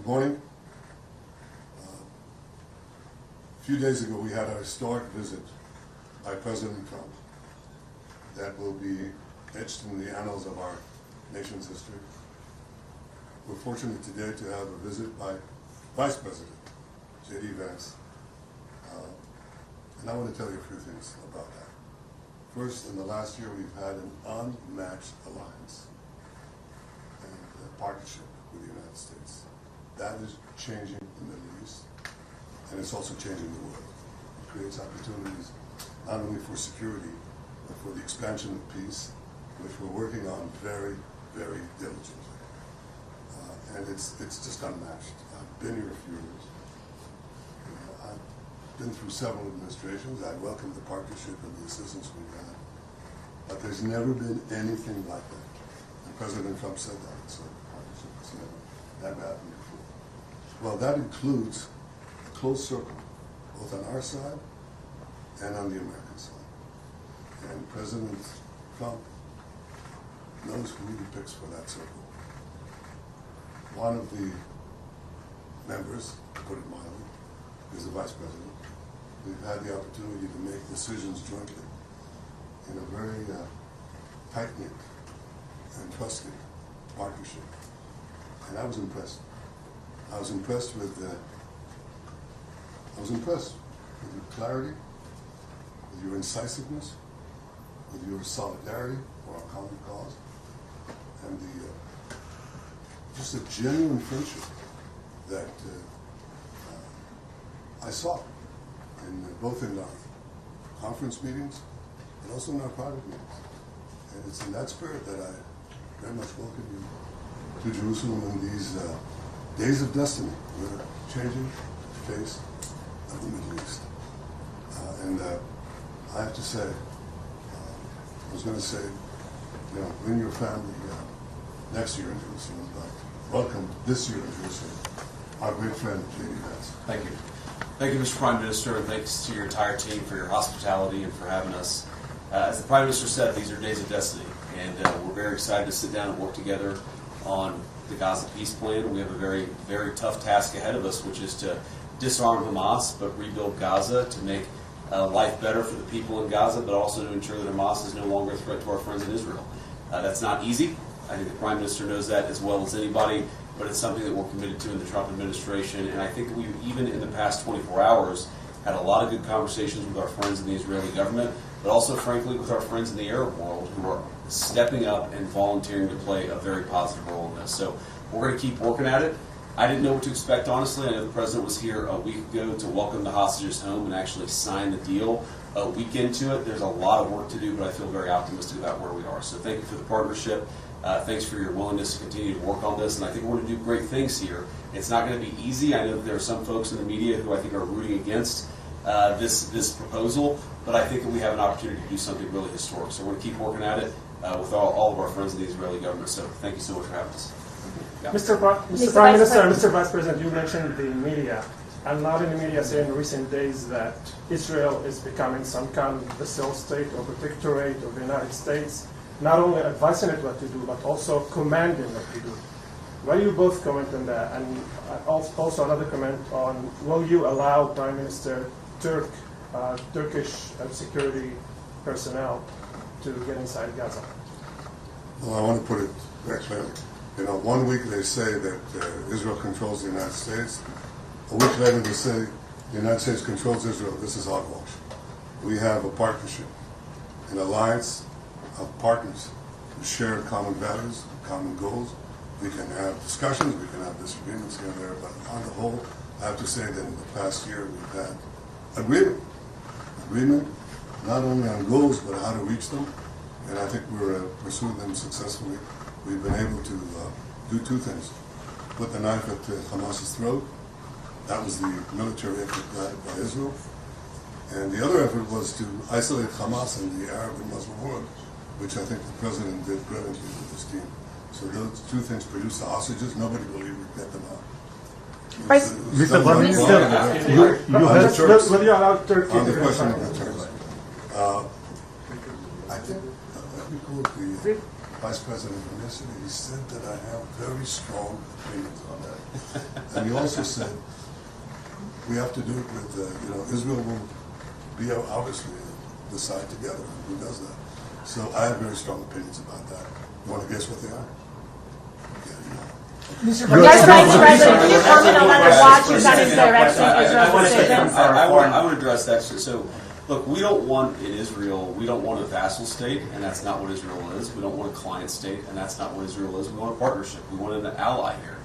morning. A few days ago, we had a historic visit by President Trump that will be etched in the annals of our nation's history. We're fortunate today to have a visit by Vice President JD Vance. And I want to tell you a few things about that. First, in the last year, we've had an unmatched alliance and a partnership with the United States. That is changing the Middle East, and it's also changing the world. It creates opportunities not only for security, but for the expansion of peace, which we're working on very, very diligently. And it's just unmatched. I've been here a few years. I've been through several administrations. I welcome the partnership and the assistance we've had. But there's never been anything like that. And President Trump said that. So the partnership has never happened before. Well, that includes a close circle, both on our side and on the American side. And President Trump knows who he picks for that circle. One of the members, to put it mildly, is the Vice President. We've had the opportunity to make decisions jointly in a very tight-knit and trusted partnership. And I was impressed. I was impressed with your clarity, with your incisiveness, with your solidarity for our common cause, and just a genuine friendship that I saw both in our conference meetings and also in our private meetings. And it's in that spirit that I very much welcome you to Jerusalem in these days of destiny. We're changing the face of the Middle East. And I have to say, I was going to say, bring your family next year in Jerusalem, but welcome this year in Jerusalem, our great friend, JD Vance. Thank you. Thank you, Mr. Prime Minister, and thanks to your entire team for your hospitality and for having us. As the Prime Minister said, these are days of destiny, and we're very excited to sit down and work together on the Gaza peace plan. We have a very, very tough task ahead of us, which is to disarm Hamas, but rebuild Gaza to make life better for the people in Gaza, but also to ensure that Hamas is no longer a threat to our friends in Israel. That's not easy. I think the Prime Minister knows that as well as anybody, but it's something that we're committed to in the Trump administration. And I think that we've, even in the past 24 hours, had a lot of good conversations with our friends in the Israeli government, but also, frankly, with our friends in the Arab world who are stepping up and volunteering to play a very positive role in this. So we're going to keep working at it. I didn't know what to expect, honestly. I know the President was here a week ago to welcome the hostages home and actually sign the deal a week into it. There's a lot of work to do, but I feel very optimistic about where we are. So thank you for the partnership. Thanks for your willingness to continue to work on this, and I think we're going to do great things here. It's not going to be easy. I know that there are some folks in the media who I think are rooting against this proposal, but I think that we have an opportunity to do something really historic. So we're going to keep working at it with all of our friends in the Israeli government. So thank you so much for having us. Yeah. Mr. Prime Minister, Mr. Vice President, you mentioned the media. And now in the media say in recent days that Israel is becoming some kind of vassal state or protectorate of the United States, not only advising it what to do, but also commanding what to do. Why do you both comment on that? And also another comment on, will you allow Prime Minister Turkish security personnel to get inside Gaza? Well, I want to put it very clearly. 1 week they say that Israel controls the United States. A week later they say the United States controls Israel. This is hogwash. We have a partnership, an alliance of partners who share common values, common goals. We can have discussions, we can have disagreements here and there, but on the whole, I have to say that in the past year we've had agreement, not only on goals, but how to reach them, and I think we're pursuing them successfully. We've been able to do two things. Put the knife at Hamas's throat. That was the military effort guided by Israel. And the other effort was to isolate Hamas in the Arab and Muslim world, which I think the President did brilliantly with his team. So those two things produced the hostages. Nobody believed we'd get them out. Mr. Prime Minister, will you allow Turkey on the to question of the Turks, I think, let me quote the Vice President from yesterday, he said that I have very strong opinions on that. And he also said, we have to do it with, Israel will be obviously decide together who does that. So I have very strong opinions about that. You want to guess what they are? Vice President, can you comment on whether Washington's direction Israel's decisions? I would address that. So, look, we don't want in Israel, we don't want a vassal state, and that's not what Israel is. We don't want a client state, and that's not what Israel is. We want a partnership. We want an ally here.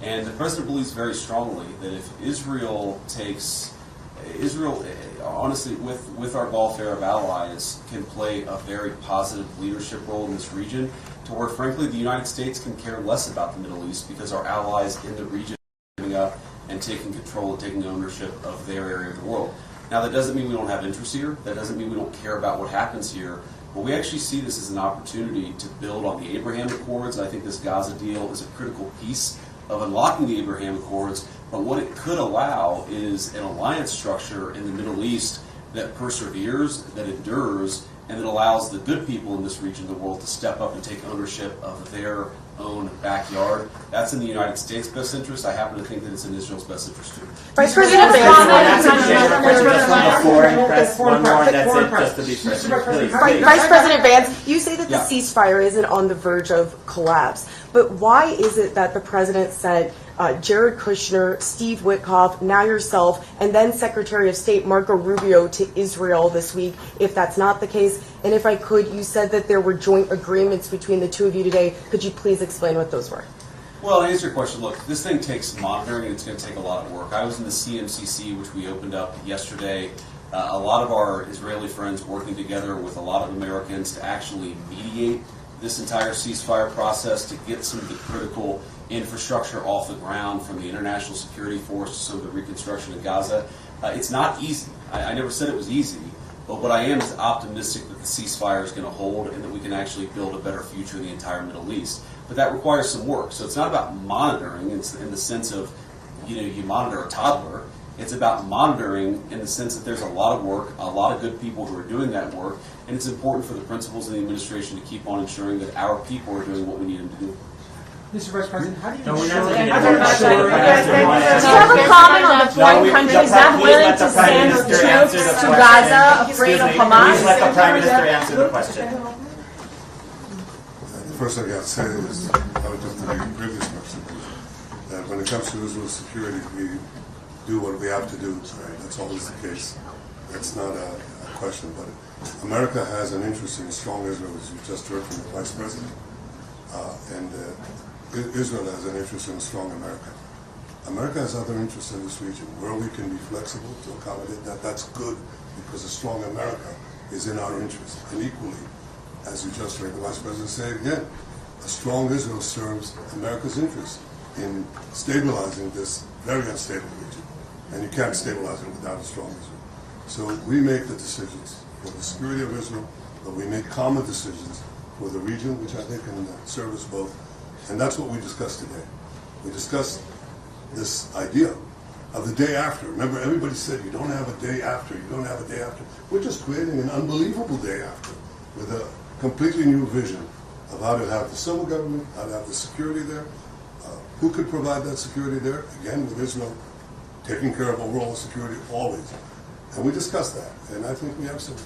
And the president believes very strongly that if Israel honestly, with our Gulf Arab allies, can play a very positive leadership role in this region, to where, frankly, the United States can care less about the Middle East because our allies in the region are giving up and taking control and taking ownership of their area of the world. Now, that doesn't mean we don't have interests here. That doesn't mean we don't care about what happens here. But we actually see this as an opportunity to build on the Abraham Accords. I think this Gaza deal is a critical piece of unlocking the Abraham Accords. But what it could allow is an alliance structure in the Middle East that perseveres, that endures, and that allows the good people in this region of the world to step up and take ownership of their own backyard. That's in the United States' best interest. I happen to think that it's in Israel's best interest too. Vice President Vice President Vance, you say that the ceasefire isn't on the verge of collapse, but why is it that the president sent Jared Kushner, Steve Witkoff, now yourself, and then Secretary of State Marco Rubio to Israel this week, if that's not the case? And if I could, you said that there were joint agreements between the two of you today. Could you please explain what those were? Well, to answer your question, look, this thing takes monitoring, and it's going to take a lot of work. I was in the CMCC, which we opened up yesterday. A lot of our Israeli friends working together with a lot of Americans to actually mediate this entire ceasefire process, to get some of the critical infrastructure off the ground, from the international security force to some of the reconstruction of Gaza. It's not easy. I never said it was easy, but what I am is optimistic that the ceasefire is going to hold and that we can actually build a better future in the entire Middle East. But that requires some work. So it's not about monitoring in the sense of, you monitor a toddler. It's about monitoring in the sense that there's a lot of work, a lot of good people who are doing that work, and it's important for the principals in the administration to keep on ensuring that our people are doing what we need them to do. Mr. Vice President, how do you Do you have a comment on the foreign countries not willing to send troops to Gaza, afraid of Hamas? Please let the Prime Minister answer the question. The first thing I got to say is, I would just to the previous person, that when it comes to Israel's security, we do what we have to do. Right? That's always the case. That's not a question. But America has an interest in a strong Israel, as you just heard from the Vice President. And Israel has an interest in a strong America. America has other interests in this region where we can be flexible to accommodate that. That's good, because a strong America is in our interest. And equally, as you just heard the Vice President say again, a strong Israel serves America's interest in stabilizing this very unstable region. And you can't stabilize it without a strong Israel. So we make the decisions for the security of Israel, but we make common decisions for the region, which I think can serve us both. And that's what we discussed today. We discussed this idea of the day after. Remember, everybody said you don't have a day after, you don't have a day after. We're just creating an unbelievable day after with a completely new vision of how to have the civil government, how to have the security there. Who could provide that security there? Again, with Israel taking care of overall security always. And we discussed that. And I think we have some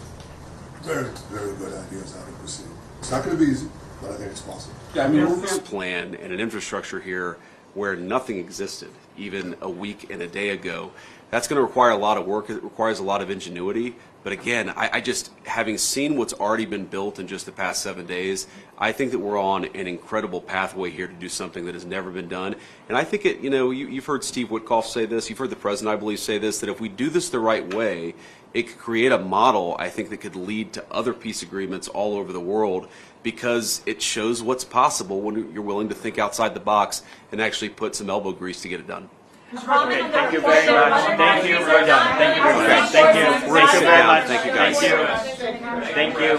very, very good ideas how to proceed. It's not going to be easy, but I think it's possible. Yeah, I mean, this plan and an infrastructure here where nothing existed even a week and a day ago, that's going to require a lot of work. It requires a lot of ingenuity. But again, I just, having seen what's already been built in just the past 7 days, I think that we're on an incredible pathway here to do something that has never been done. And I think it, you've heard Steve Witkoff say this, you've heard the President, I believe, say this, that if we do this the right way, it could create a model, I think, that could lead to other peace agreements all over the world, because it shows what's possible when you're willing to think outside the box and actually put some elbow grease to get it done. Okay, thank you very much. Thank you. We're done. Thank you very much. Thank you. Thank you very much. Thank you, guys. Thank you.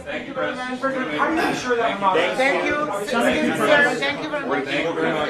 Thank you very much. How do you ensure that? Thank you. Thank you very much.